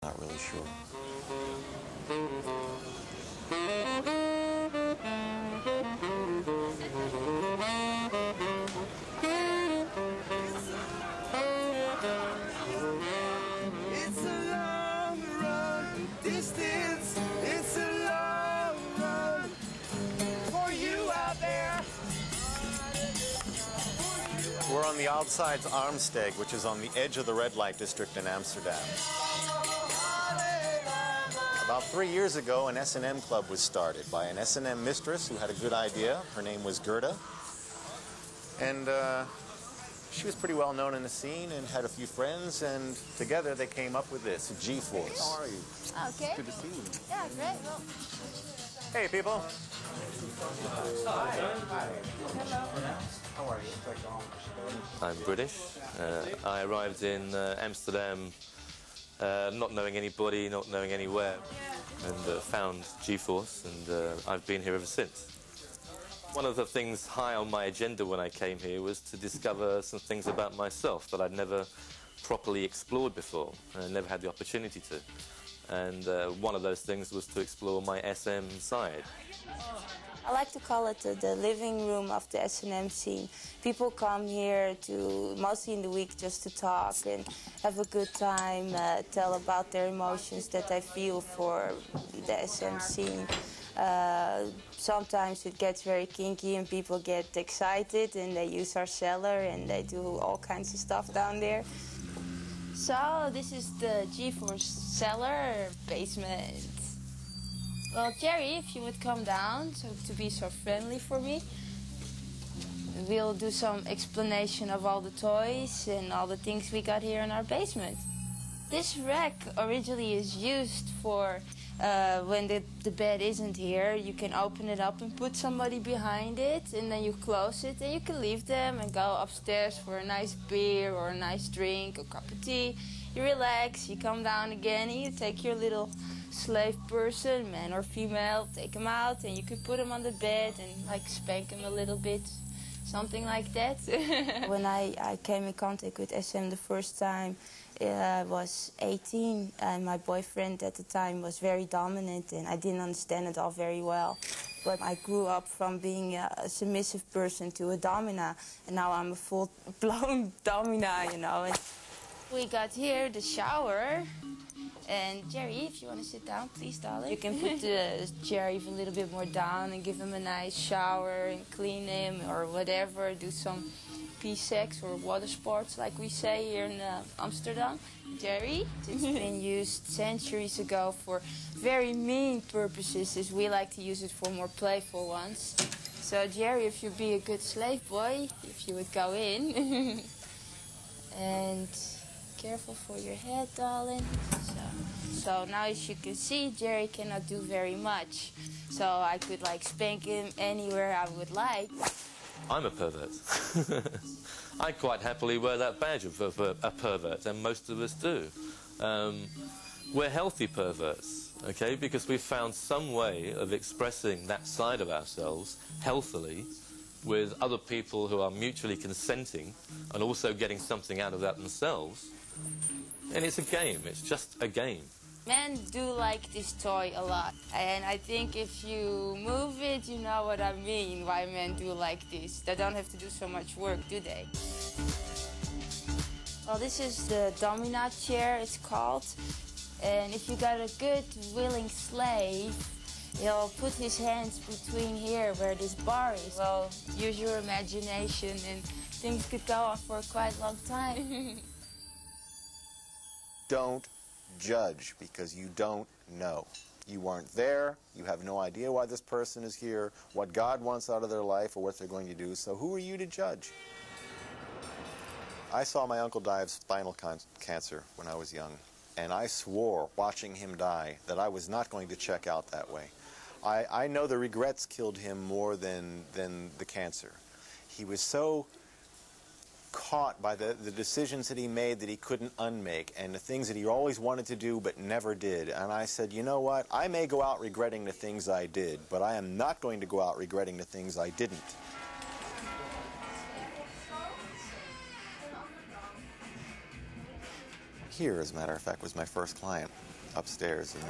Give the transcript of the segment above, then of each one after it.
Not really sure. It's a long run distance. It's a long run for you out there. We're on the outside Armsteg, which is on the edge of the red light district in Amsterdam. About 3 years ago, an S&M club was started by an S&M mistress who had a good idea. Her name was Gerda. And she was pretty well known in the scene and had a few friends, and together they came up with this, G-Force. How are you? Okay. Good to see you. Yeah, great. Well, Hey, people. I'm British. I arrived in Amsterdam not knowing anybody, not knowing anywhere, and found G-Force, and I've been here ever since. One of the things high on my agenda when I came here was to discover some things about myself that I'd never properly explored before, and never had the opportunity to. And one of those things was to explore my SM side. I like to call it the living room of the S&M scene. People come here to, mostly in the week, just to talk and have a good time, tell about their emotions that they feel for the SM scene. Sometimes it gets very kinky and people get excited and they use our cellar and they do all kinds of stuff down there. So this is the G-Force cellar basement. Well, Jerry, if you would come down to be so friendly for me, we'll do some explanation of all the toys and all the things we got here in our basement. This rack originally is used for when the bed isn't here. You can open it up and put somebody behind it, and then you close it, and you can leave them and go upstairs for a nice beer or a nice drink or cup of tea. You relax, you come down again, and you take your little slave person, man or female, take him out, and you can put him on the bed and like spank him a little bit, something like that. When I came in contact with SM the first time, I was 18, and my boyfriend at the time was very dominant, and I didn't understand it all very well. But I grew up from being a submissive person to a domina, and now I'm a full-blown domina, you know. And we got here the shower, and Jerry, if you want to sit down, please, darling. You can put Jerry a little bit more down and give him a nice shower and clean him or whatever, do some P-sex or water sports, like we say here in Amsterdam. Jerry, it's been used centuries ago for very mean purposes, as we like to use it for more playful ones. So, Jerry, if you'd be a good slave boy, if you would go in. And careful for your head, darling. So now, as you can see, Jerry cannot do very much. So I could like spank him anywhere I would like. I'm a pervert. I quite happily wear that badge of a pervert, and most of us do. We're healthy perverts, okay, because we've found some way of expressing that side of ourselves healthily with other people who are mutually consenting and also getting something out of that themselves. And it's a game. It's just a game. Men do like this toy a lot, and I think if you move it, you know what I mean, why men do like this. They don't have to do so much work, do they? Well, this is the domina chair, it's called. And if you got a good, willing slave, he'll put his hands between here where this bar is. Well, use your imagination and things could go on for quite a long time. Don't judge, because you don't know. You weren't there, you have no idea why this person is here, what God wants out of their life, or what they're going to do, so who are you to judge? I saw my uncle die of spinal cancer when I was young, and I swore, watching him die, that I was not going to check out that way. I know the regrets killed him more than the cancer. He was so caught by the decisions that he made that he couldn't unmake, and the things that he always wanted to do but never did. And I said, you know what, I may go out regretting the things I did, but I am not going to go out regretting the things I didn't. Here, as a matter of fact, was my first client. upstairs, and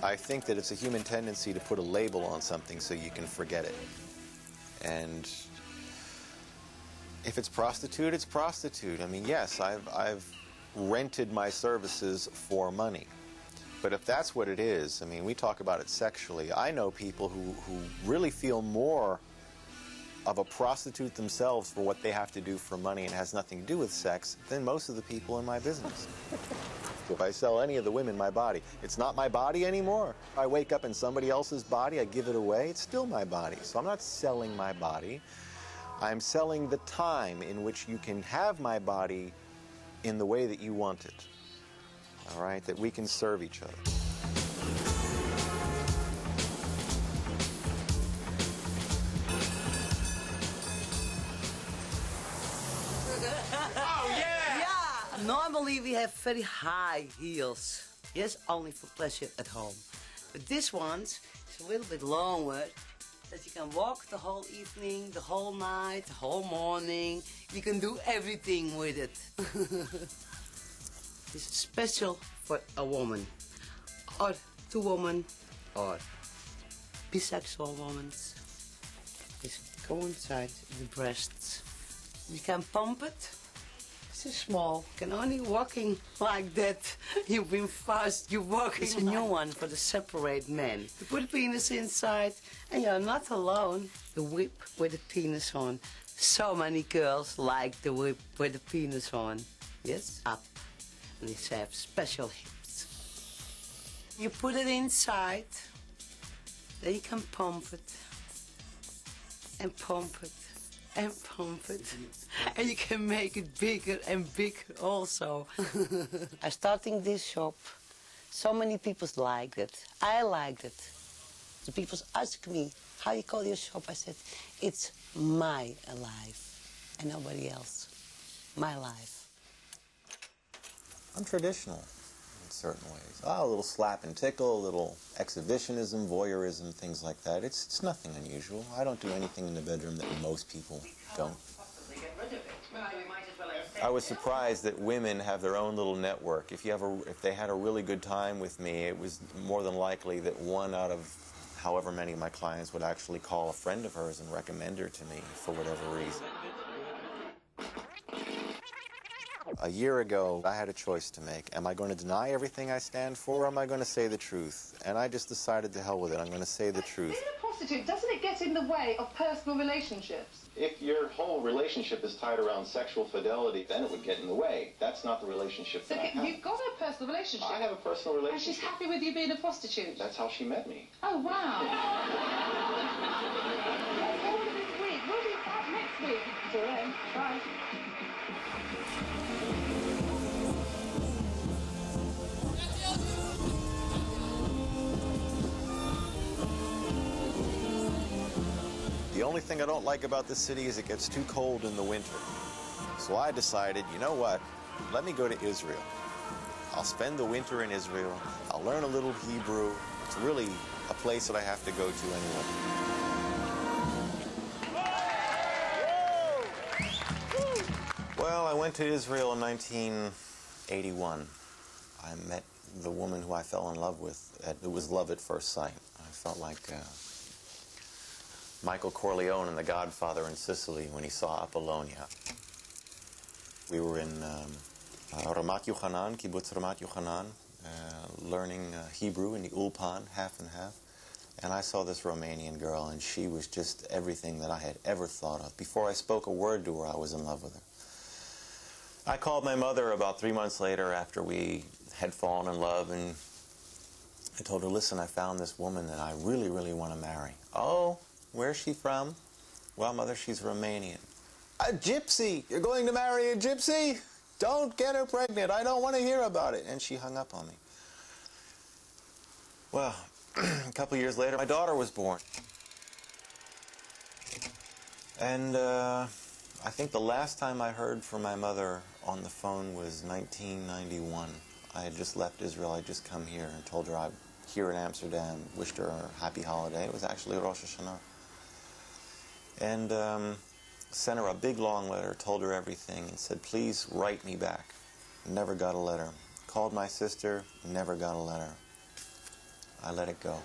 I think that it's a human tendency to put a label on something so you can forget it. And if it's prostitute, it's prostitute. I mean, yes, I've rented my services for money. But if that's what it is, I mean, we talk about it sexually. I know people who really feel more of a prostitute themselves for what they have to do for money and has nothing to do with sex than most of the people in my business. If I sell any of the women my body, it's not my body anymore. If I wake up in somebody else's body, I give it away, it's still my body. So I'm not selling my body. I'm selling the time in which you can have my body in the way that you want it. All right? That we can serve each other. Normally we have very high heels. Yes, only for pleasure at home. But this one's is a little bit longer, that you can walk the whole evening, the whole night, the whole morning. You can do everything with it. This is special for a woman, or two women, or bisexual women. Just go inside the breasts. You can pump it. It's small. You can only walking like that. You've been fast. You're walking. It's a new one for the separate men. You put the penis inside, and you're not alone. The whip with the penis on. So many girls like the whip with the penis on. Yes, up. And they have special hips. You put it inside. Then you can pump it. And pump it. And pump it. And you can make it bigger and bigger also. I'm starting this shop. So many people liked it. I liked it. The people ask me, how you call your shop? I said, it's my life and nobody else. My life. I'm traditional in certain ways. A little slap and tickle, a little exhibitionism, voyeurism, things like that. It's nothing unusual. I don't do anything in the bedroom that most people don't. I was surprised that women have their own little network. If they had a really good time with me, it was more than likely that one out of however many of my clients would actually call a friend of hers and recommend her to me for whatever reason. A year ago, I had a choice to make. Am I going to deny everything I stand for, or am I going to say the truth? And I just decided to hell with it. I'm going to say the truth. Being a prostitute, doesn't it get in the way of personal relationships? If your whole relationship is tied around sexual fidelity, then it would get in the way. That's not the relationship that I have. You've got a personal relationship. I have a personal relationship. And she's happy with you being a prostitute? That's how she met me. Oh, wow. That's all this week. We'll be back next week. Till then, bye. The only thing I don't like about this city is it gets too cold in the winter. So I decided, you know what? Let me go to Israel. I'll spend the winter in Israel. I'll learn a little Hebrew. It's really a place that I have to go to anyway. Well, I went to Israel in 1981. I met the woman who I fell in love with. It was love at first sight. I felt like Michael Corleone in The Godfather in Sicily when he saw Apollonia. We were in Ramat Yochanan, Kibbutz Ramat Yochanan, learning Hebrew in the Ulpan, half and half. And I saw this Romanian girl, and she was just everything that I had ever thought of. Before I spoke a word to her, I was in love with her. I called my mother about 3 months later after we had fallen in love, and I told her, listen, I found this woman that I really, really want to marry. Oh, where's she from? Well, Mother, she's Romanian. A gypsy! You're going to marry a gypsy? Don't get her pregnant. I don't want to hear about it. And she hung up on me. Well, a couple years later, my daughter was born. And I think the last time I heard from my mother on the phone was 1991. I had just left Israel. I'd just come here and told her I'm here in Amsterdam, wished her a happy holiday. It was actually Rosh Hashanah. And sent her a big long letter, told her everything, and said, please write me back. never got a letter. Called my sister, never got a letter. I let it go.